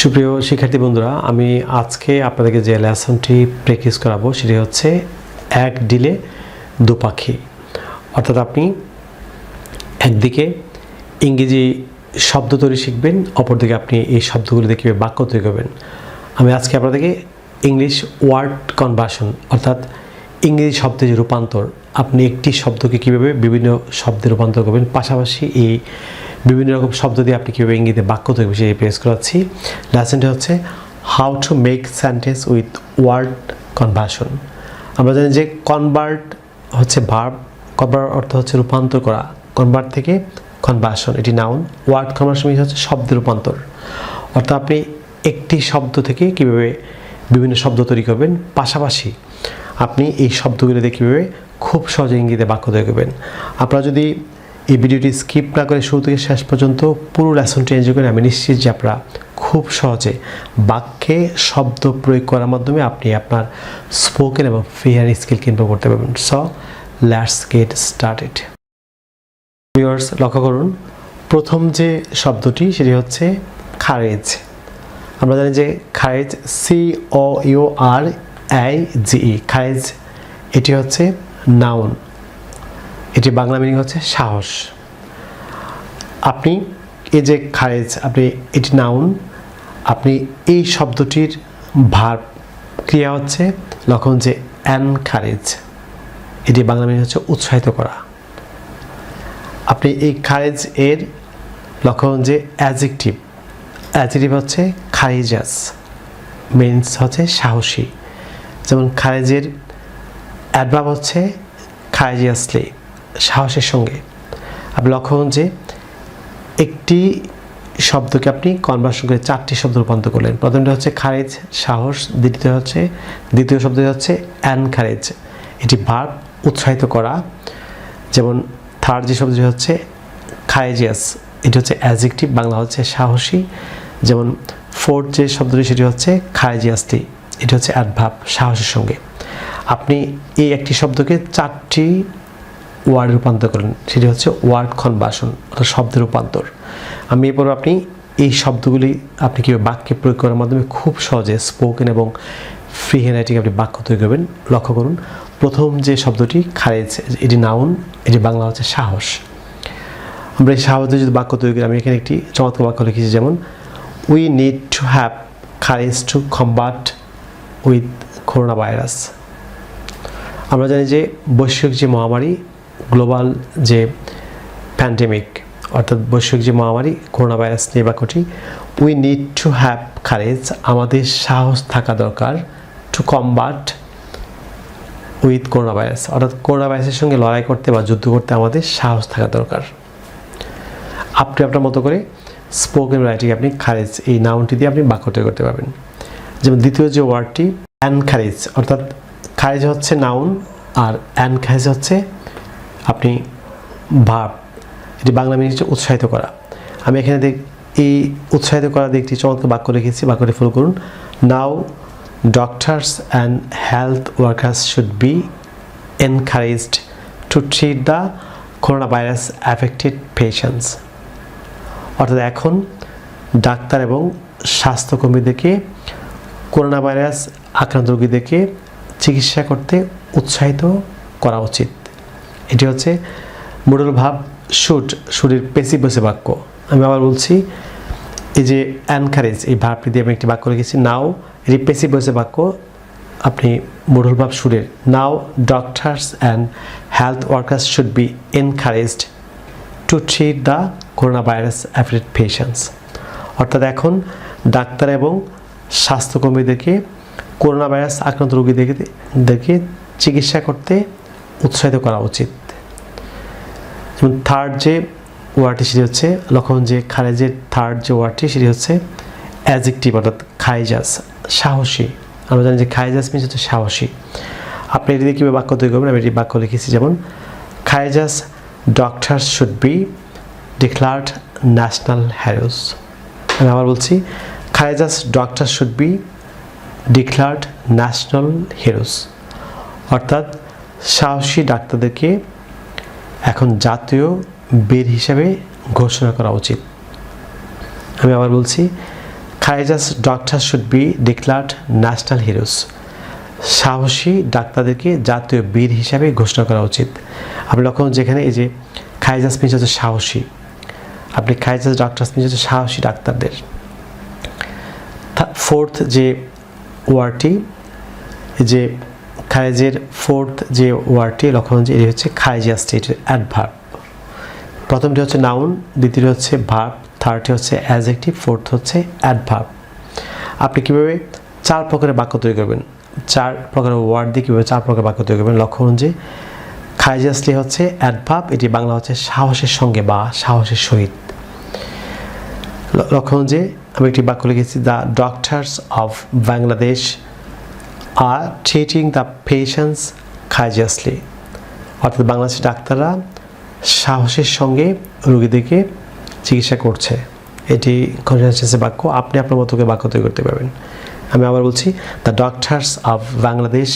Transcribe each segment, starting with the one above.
সুপ্রিয় শিক্ষার্থী বন্ধুরা, আমি আজকে আপনাদেরকে যে লেসনটি প্র্যাকটিস করাবো সেটি হচ্ছে এক ডিলে দু পাখি। অর্থাৎ আপনি একদিকে ইংরেজি শব্দ তৈরি শিখবেন, অপরদিকে আপনি এই শব্দগুলো দিয়ে কীভাবে বাক্য তৈরি করবেন। আমি আজকে আপনাদেরকে ইংলিশ ওয়ার্ড কনভার্সন অর্থাৎ ইংরেজি শব্দের যে রূপান্তর, আপনি একটি শব্দকে কীভাবে বিভিন্ন শব্দে রূপান্তর করবেন, পাশাপাশি এই বিভিন্ন রকম শব্দ দিয়ে আপনি কীভাবে ইংরেজিতে বাক্য তৈরি করবেন সেই প্রেস করাচ্ছি। লেসনটি হচ্ছে how to make sentence with word conversion. আমরা জানি যে কনভার্ট হচ্ছে ভার্ব, কনভার্ট অর্থ হচ্ছে রূপান্তর করা, কনভার্ট থেকে কনভার্সন এটি নাউন, ওয়ার্ড কনভার্সন হচ্ছে শব্দের রূপান্তর। অর্থাৎ আপনি একটি শব্দ থেকে কীভাবে বিভিন্ন শব্দ তৈরি করবেন, পাশাপাশি আপনি এই শব্দগুলো দিয়ে কীভাবে খুব সহজে ইংরেজিতে বাক্য তৈরি করবেন। আপনারা যদি এই ভিডিওটি স্কিপ না করে শুরু থেকে শেষ পর্যন্ত পুরো লেসনটি এনজয় করেন, আমি নিশ্চিত যে আপনারা খুব সহজে বাক্যে শব্দ প্রয়োগ করার মাধ্যমে আপনি আপনার স্পোকেন এবং ফিয়ার স্কিলকে ইমপ্রুভ করতে পারবেন। So let's get started. Viewers, লক্ষ্য করুন, প্রথম যে শব্দটি সেটি হচ্ছে খারেজ। আমরা জানি যে খারেজ COURAGE, খারেজ এটি হচ্ছে নাউন, এটি বাংলা মিনিং হচ্ছে সাহস। আপনি এই যে খারেজ, আপনি এটি নাউন, আপনি এই শব্দটির ভার্ব ক্রিয়া হচ্ছে লক্ষণ যে এনকারেজ, এটি বাংলা মিনিং হচ্ছে উৎসাহিত করা। আপনি এই খারেজ এর লক্ষণ যে অ্যাডজেক্টিভ, অ্যাডজেক্টিভ হচ্ছে খারেজাস, মিনস হচ্ছে সাহসী। যেমন খারেজের অ্যাডভার্ব হচ্ছে খারেজিয়াসলি, সাহসের সঙ্গে। আপনি লক্ষ্য করুন যে একটি শব্দকে আপনি কনভার্সন করে চারটি শব্দ রূপান্তর করলেন। প্রথমটা হচ্ছে খারেজ, সাহস। দ্বিতীয় শব্দটি হচ্ছে এনকারেজ, এটি ভার্ব, উৎসাহিত করা। যেমন থার্ড যে শব্দটি হচ্ছে খারেজিয়াস, এটি হচ্ছে অ্যাডজেক্টিভ, বাংলা হচ্ছে সাহসী। যেমন ফোর্থ যে শব্দটি সেটি হচ্ছে খারেজিয়াসলি, এটি হচ্ছে অ্যাডভার্ব, সাহসের সঙ্গে। আপনি এই একটি শব্দকে চারটি ওয়ার্ড রূপান্তর করেন, সেটি হচ্ছে ওয়ার্ড কনভার্সন অর্থাৎ শব্দের রূপান্তর। আমি এরপর আপনি এই শব্দগুলি আপনি কীভাবে বাক্যে প্রয়োগ করার মাধ্যমে খুব সহজে স্পোকেন এবং ফ্রি হ্যান্ড রাইটিং আপনি বাক্য তৈরি করবেন। লক্ষ্য করুন, প্রথম যে শব্দটি খারেজ, এটি নাউন, এটি বাংলা হচ্ছে সাহস। আমরা এই সাহস দিয়ে যদি বাক্য তৈরি করি, আমি এখানে একটি চমৎকার বাক্য লিখেছি, যেমন we need to have courage to combat with corona virus. আমরা জানি যে বৈশ্বিক যে মহামারী, গ্লোবাল যে প্যান্ডেমিক অর্থাৎ বৈশ্বিক যে মহামারী করোনা ভাইরাস নিয়ে বাক্যটি, উই নিড টু হ্যাভ খারেজ, আমাদের সাহস থাকা দরকার, two combat with corona virus, অর্থাৎ করোনা ভাইরাসের সঙ্গে লড়াই করতে বা যুদ্ধ করতে আমাদের সাহস থাকা দরকার। আপনি আপনার মতো করে স্পোকেন রাইটিং আপনি খারেজ এই নাউনটি দিয়ে আপনি বাক্য তৈরি করতে পারবেন। যেমন দ্বিতীয় যে ওয়ার্ডটি এনকারেজ, অর্থাৎ খারেজ হচ্ছে নাউন আর এনকারেজ হচ্ছে আপনি ভার্ব, এটি বাংলা মিনিং হচ্ছে উৎসাহিত করা। আমি এখানে এই উৎসাহিত করা দিয়ে একটি চমৎকার বাক্য লিখেছি, বাক্যটি ফলো করুন। Now doctors and health workers should be encouraged to treat the corona virus affected patients. অর্থাৎ এখন ডাক্তার এবং স্বাস্থ্যকর্মীদেরকে করোনা ভাইরাস আক্রান্ত রোগীদেরকে চিকিৎসা করতে উৎসাহিত করা উচিত। এটি হচ্ছে মোডাল ভাব শুড, শুডের পেসিভ ভয়েসে বাক্য। আমি আবার বলছি, এই যে এনকারেজ এই ভাবটি দিয়ে আমি একটি বাক্য লিখেছি, নাও, এটি পেসিভ ভয়েসে বাক্য, আপনি মোডাল ভাব শুডের। Now doctors and health workers should be encouraged to treat the corona virus affected patients. অর্থাৎ এখন ডাক্তার এবং স্বাস্থ্যকর্মীদেরকে করোনা ভাইরাস আক্রান্ত রোগীদেরকে চিকিৎসা করতে উৎসাহিত করা উচিত। যেমন থার্ড যে ওয়ার্ডটি সেটি হচ্ছে লক্ষণ যে খারেজের থার্ড যে ওয়ার্ডটি সেটি হচ্ছে অ্যাডজেক্টিভ, অর্থাৎ খাইজাস, সাহসী। আমরা জানি যে খাইজাস মিনস হচ্ছে সাহসী। আপনি এটি দিয়ে কীভাবে বাক্য তৈরি করবেন, আমি এটি বাক্য লিখেছি, যেমন courageous doctors should be declared national heroes. আমি আবার বলছি, courageous doctor should be declared national heroes, অর্থাৎ সাহসী ডাক্তারদেরকে এখন জাতীয় বীর হিসেবে ঘোষণা করা উচিত। আমি আবার বলছি, courageous doctors should be declared national heroes. সাহসী ডাক্তারদেরকে জাতীয় বীর হিসাবে ঘোষণা করা উচিত। আপনি লক্ষ্য করুন যেখানে এই যে courageous মিনস হচ্ছে সাহসী, আপনি courageous doctors মিনস হচ্ছে সাহসী ডাক্তারদের। ফোর্থ যে ওয়ার্ডটি, যে courageous ফোর্থ যে ওয়ার্ডটি লক্ষ্য করুন যে এটি হচ্ছে courageous স্টেট অ্যাডভার্ব। প্রথমটি হচ্ছে নাউন, দ্বিতীয়টি হচ্ছে ভার্ব, থার্ডটি হচ্ছে অ্যাডজেক্টিভ, ফোর্থ হচ্ছে অ্যাডভার্ব। আপনি কীভাবে 4 প্রকারের বাক্য তৈরি করবেন, 4 প্রকারের ওয়ার্ড দিয়ে কীভাবে 4 প্রকারের বাক্য তৈরি করবেন লক্ষ্য করুন যে courageously হচ্ছে অ্যাডভার্ব, এটি বাংলা হচ্ছে সাহসের সঙ্গে বা সাহসের সহিত। লক্ষ্য করুন যে আমি একটি বাক্য লিখেছি, the doctors of Bangladesh are treating the patients courageously, অর্থাৎ বাংলাদেশের ডাক্তাররা সাহসের সঙ্গে রোগীদেরকে চিকিৎসা করছে। এটি কনসেন্সাসের বাক্য, আপনি আপনার মতো করে বাক্য তৈরি করতে পারবেন। আমি আবার বলছি, the doctors of Bangladesh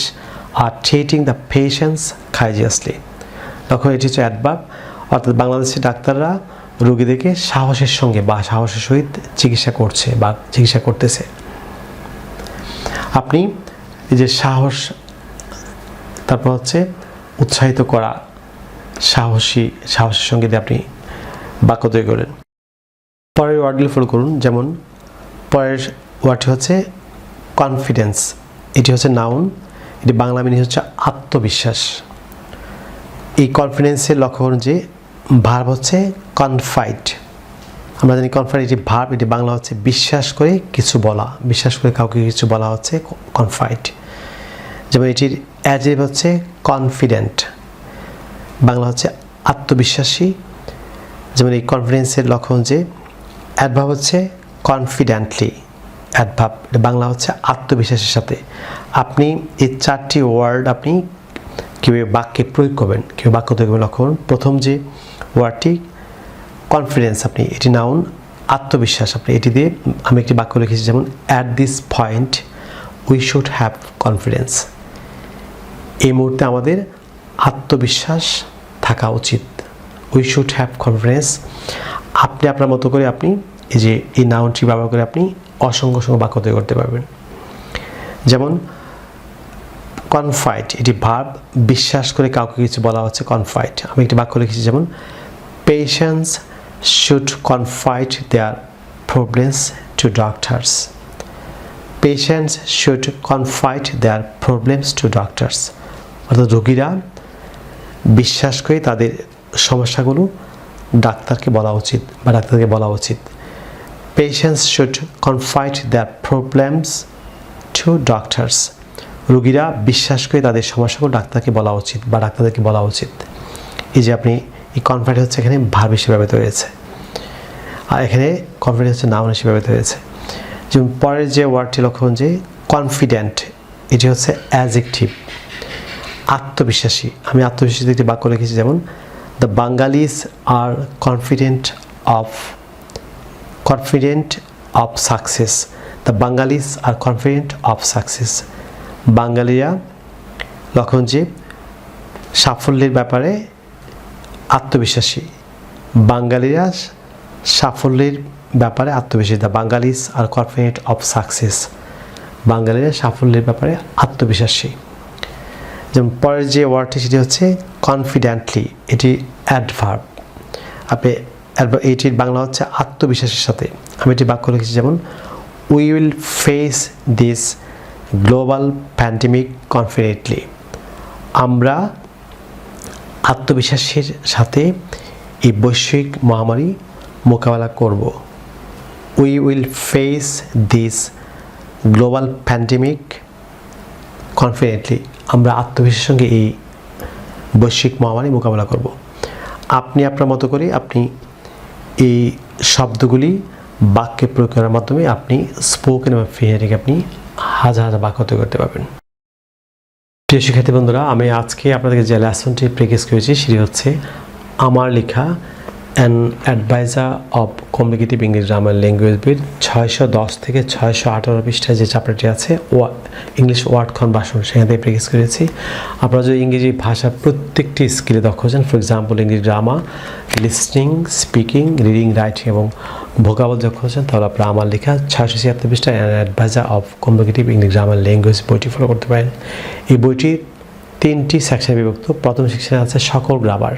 are treating the patients courageously। তখন এটি হচ্ছে অ্যাডভার্ব, অর্থাৎ বাংলাদেশের ডাক্তাররা রোগীদেরকে সাহসের সঙ্গে বা সাহসের সহিত চিকিৎসা করছে বা চিকিৎসা করতেছে। আপনি এই যে সাহস, তারপর হচ্ছে উৎসাহিত করা, সাহসের সঙ্গে দিয়ে আপনি বাক্য তৈরি করেন। পরের ওয়ার্ডগুলো ফলো করুন, যেমন পরের ওয়ার্ডটি হচ্ছে কনফিডেন্স, এটি হচ্ছে নাউন, এটি বাংলা মিনিং হচ্ছে আত্মবিশ্বাস। এই কনফিডেন্সের লক্ষ্য করুন যে ভার্ব হচ্ছে কনফাইড, আমরা জানি কনফাইড এটি ভার্ব, এটি বাংলা হচ্ছে বিশ্বাস করে কিছু বলা, বিশ্বাস করে কাউকে কিছু বলা হচ্ছে কনফাইড। যেমন এটির অ্যাডজেক্টিভ হচ্ছে কনফিডেন্ট, বাংলা হচ্ছে আত্মবিশ্বাসী। যেমন এই কনফিডেন্সের লক্ষণ যে অ্যাডভার্ব হচ্ছে কনফিডেন্টলি, অ্যাডভার্ব বাংলা হচ্ছে আত্মবিশ্বাসের সাথে। আপনি এই 4টি ওয়ার্ড আপনি কীভাবে বাক্যে প্রয়োগ করবেন, কীভাবে বাক্য তৈরি করবেন লক্ষ্য করুন। প্রথম যে ওয়ার্ডটি কনফিডেন্স, আপনি এটি নাউন, আত্মবিশ্বাস, আপনি এটি দিয়ে আমি একটি বাক্য লিখেছি, যেমন at this point we should have confidence, এই মুহূর্তে আমাদের আত্মবিশ্বাস থাকা উচিত। We should have confidence. আপনি আপনার মতো করে আপনি এই যে এই নাউনটি ব্যবহার করে আপনি অসংখ্য বাক্য তৈরি করতে পারবেন। যেমন কনফাইড, এটি ভার্ব, বিশ্বাস করে কাউকে কিছু বলা হচ্ছে কনফাইড। আমি একটি বাক্য লিখেছি, যেমন patients should confide their problems to doctors. Patients should confide their problems to doctors, অর্থাৎ রোগীরা বিশ্বাস করে তাদের সমস্যাগুলো ডাক্তারকে বলা উচিত বা ডাক্তারকে বলা উচিত। Patients should confide their problems to doctors, রোগীরা বিশ্বাস করে তাদের সমস্যাগুলো ডাক্তারকে বলা উচিত বা ডাক্তারদেরকে বলা উচিত। এই যে আপনি এই কনফাইড হচ্ছে এখানে ভার্ব হিসেবে ব্যবহৃত হয়েছে, আর এখানে কনফিডেন্স হচ্ছে নাউন হিসেবে ব্যবহৃত হয়েছে। যেমন পরের যে ওয়ার্ডটি লক্ষ্য করুন যে কনফিডেন্ট, এটি হচ্ছে অ্যাডজেক্টিভ, আত্মবিশ্বাসী। আমি আত্মবিশ্বাসী একটি বাক্য লিখেছি, যেমন the Bengalis are confident of success. The Bengalis are confident of success, বাঙালিরা লক্ষণ যে সাফল্যের ব্যাপারে আত্মবিশ্বাসী, বাঙালিরা সাফল্যের ব্যাপারে আত্মবিশ্বাসী। The Bengalis are confident of success, বাঙালিরা সাফল্যের ব্যাপারে আত্মবিশ্বাসী। যেমন পরের যে ওয়ার্ডটি সেটি হচ্ছে কনফিডেন্টলি, এটি অ্যাডভার্ব, আপনি এটির বাংলা হচ্ছে আত্মবিশ্বাসের সাথে। আমি এটি বাক্য লিখেছি, যেমন we will face this global pandemic confidently, আমরা আত্মবিশ্বাসের সাথে এই বৈশ্বিক মহামারী মোকাবেলা করব। We will face this global pandemic confidently, আমরা আত্মবিশ্বাসের সঙ্গে এই বৈশ্বিক মহামারী মোকাবেলা করব। আপনি আপনার মতো করে আপনি এই শব্দগুলি বাক্যে প্রয়োগ করার মাধ্যমে আপনি স্পোকেন এবং ফিয়ারিং আপনি হাজার বাক্য তৈরি করতে পারবেন। প্রিয় শিক্ষার্থী বন্ধুরা, আমি আজকে আপনাদেরকে যে লেসনটি প্র্যাকটিস করেছি সেটি হচ্ছে আমার লেখা an advisor of communicative English grammar language বিট 610 থেকে 618 পৃষ্ঠায় যে চ্যাপ্টারটি আছে ইংলিশ ওয়ার্ড কনভার্সন, সেখান থেকে প্র্যাকটিস করেছি। আপনারা যদি ইংরেজি ভাষার প্রত্যেকটি স্কিলে দক্ষ হচ্ছেন, for example English grammar, listening, speaking, reading, writing এবং ভোকাবল দক্ষ হচ্ছেন, তাহলে আপনারা আমার লেখা 676 পৃষ্ঠায় an advisor of communicative English grammar language বইটি ফলো করতে পারেন। এই বইটি 3টি সেকশনে বিভক্ত। প্রথম সেকশনে আছে সকল গ্রামার,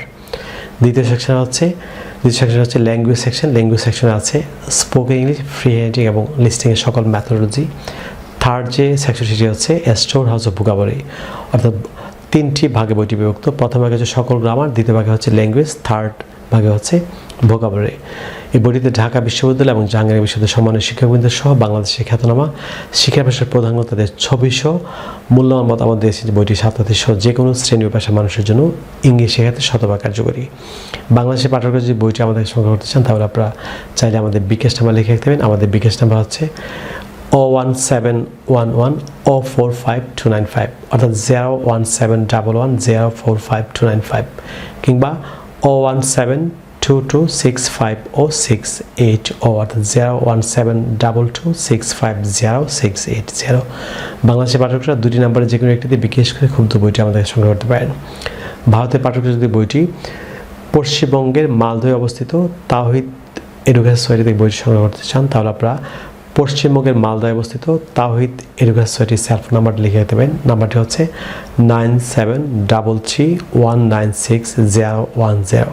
দ্বিতীয় সেকশন হচ্ছে ল্যাঙ্গুয়েজ সেকশন। ল্যাঙ্গুয়েজ সেকশনে আছে স্পোকেন ইংলিশ, ফ্রি হ্যান্ডিং এবং লিস্টিংয়ের সকল ম্যাথোডোলজি। থার্ড যে সেকশন সেটি হচ্ছে স্টোর হাউস অফ ভোকাবুলারি, অর্থাৎ 3টি ভাগে বইটি বিভক্ত। প্রথম ভাগে হচ্ছে সকল গ্রামার, দ্বিতীয় ভাগে হচ্ছে ল্যাঙ্গুয়েজ, থার্ড ভাগে হচ্ছে ভোকাবুলারি। এই বইটিতে ঢাকা বিশ্ববিদ্যালয় এবং জাহাঙ্গীর বিশ্ববিদ্যালয়ের সম্মানের শিক্ষকবৃন্দ সহ বাংলাদেশের খ্যাতনামা শিক্ষা পেশার প্রধান তাদের ছবিসহ মূল্যবান মতামত দিয়েছে যে বইটি ছাত্রছাত্রী সহ যে কোনো শ্রেণী ও পেশার মানুষের জন্য ইংলিশ শেখাতে শতভাগ কার্যকরী। বাংলাদেশের পাঠকরা যদি বইটি আমাদের সংগ্রহ করতে চান, তাহলে আপনারা চাইলে আমাদের বিকাশ নাম্বার লিখে রাখতে পারেন। আমাদের বিকাশ নাম্বার হচ্ছে 01711045295, অর্থাৎ 01711045295, কিংবা 01722650680, অর্থাৎ 01722650680। বাংলাদেশের পাঠকরা দুটি নাম্বারে যে কোনো একটিতে বিকাশ করে ক্ষুদ্র বইটি আমাদের সংগ্রহ করতে পারেন। ভারতের পাঠকরা যদি বইটি পশ্চিমবঙ্গের মালদহে অবস্থিত তাওহিদ এডুকেশন সোসাইটি বইটি সংগ্রহ করতে চান, তাহলে আপনারা পশ্চিমবঙ্গের মালদায় অবস্থিত তাওহিদ এডুকেশন সোসাইটির সেলফ নাম্বার লিখে দেবেন। নাম্বারটি হচ্ছে 9733196010।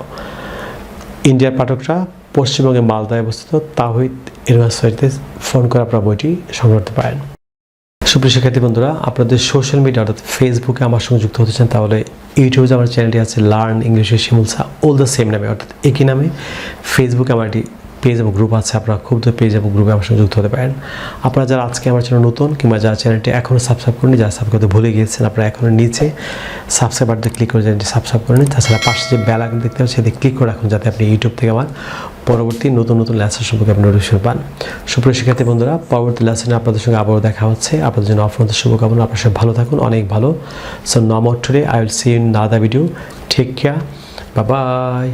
ইন্ডিয়ার পাঠকরা পশ্চিমবঙ্গের মালদায় অবস্থিত তাওহিদ এডুকেশন সোসাইটিতে ফোন করে আপনারা বইটি সংগ্রহ করতে পারেন। সুপ্রিয় শিক্ষার্থী বন্ধুরা, আপনাদের সোশ্যাল মিডিয়া অর্থাৎ ফেসবুকে আমার সঙ্গে যুক্ত হতে চান, তাহলে ইউটিউবে আমার চ্যানেলটি আছে learn English with Shimul sir, all the same নামে, অর্থাৎ একই নামে। ফেসবুকে আমার একটি পেজ এবং গ্রুপ আছে, আপনারা খুব পেজ এবং গ্রুপে আমার সঙ্গে যুক্ত হতে পারেন। আপনারা যারা আজকে আমার চ্যানেল নতুন কিংবা যারা চ্যানেলটি এখনও সাবস্ক্রাইব করেনি, যারা সাবস্ক্রাইব করতে ভুলে গিয়েছেন, আপনারা এখনও নিচে সাবস্ক্রাইব বাটনে ক্লিক করে চ্যানেলটি সাবস্ক্রাইব করে নিন। তাছাড়া পাশে যে বেল আইকন দেখতে পাচ্ছেন সেটি ক্লিক করে রাখুন, যাতে আপনি ইউটিউব থেকে আমার পরবর্তী নতুন লেসন সম্পর্কে আপনি নোটিফিকেশন পান। সুপ্রিয় শিক্ষার্থী বন্ধুরা, পরবর্তী লেসনে আপনাদের সঙ্গে আবারও দেখা হচ্ছে। আপনাদের জন্য অফুরন্ত শুভকামনা। আপনার সঙ্গে ভালো থাকুন, অনেক ভালো। So no more today, I will see you in another video. Take care, bye by.